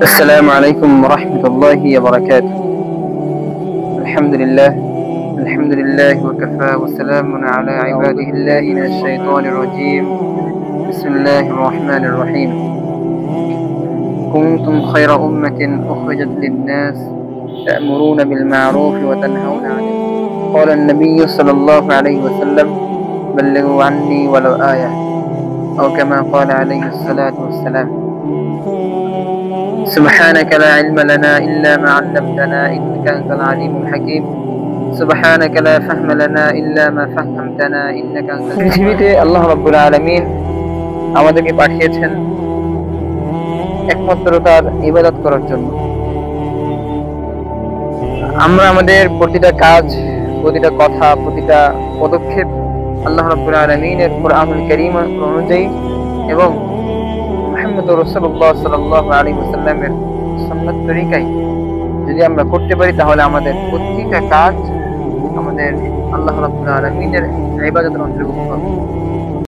السلام عليكم ورحمة الله وبركاته. الحمد لله وكفى وسلام على عباده الله من الشيطان الرجيم. بسم الله الرحمن الرحيم. كنتم خير أمة أخرجت للناس تأمرون بالمعروف وتنهون عن المنكر. قال النبي صلى الله عليه وسلم: بلغوا عني ولو آية، أو كما قال عليه الصلاة والسلام. سبحانك لا علم لنا إلا ما علمتنا إنك أنت العليم الحكيم. سبحانك لا فهم لنا إلا ما فهمتنا إنك أنت পৃথিবীতে আল্লাহ রাব্বুল আলামিন আমাদেরকে পাঠিয়েছেন একমাত্র তার ইবাদত করার জন্য। আমরা আমাদের প্রতিটা কাজ, প্রতিটা কথা, প্রতিটা পদক্ষেপ আল্লাহ রাব্বুল আলামিনের কুরআনুল কারীম অনুযায়ী এবং মুহাম্মদ রাসূলুল্লাহ সাল্লাল্লাহু আলাইহি ওয়াসাল্লামের সুন্নাত তরিকায় যদি আমরা করতে পারি, তাহলে আমাদের প্রতিটা কাজ আমাদের আল্লাহ রাব্বুল আলামিনের ইবাদতের অন্তর্ভুক্ত হবে।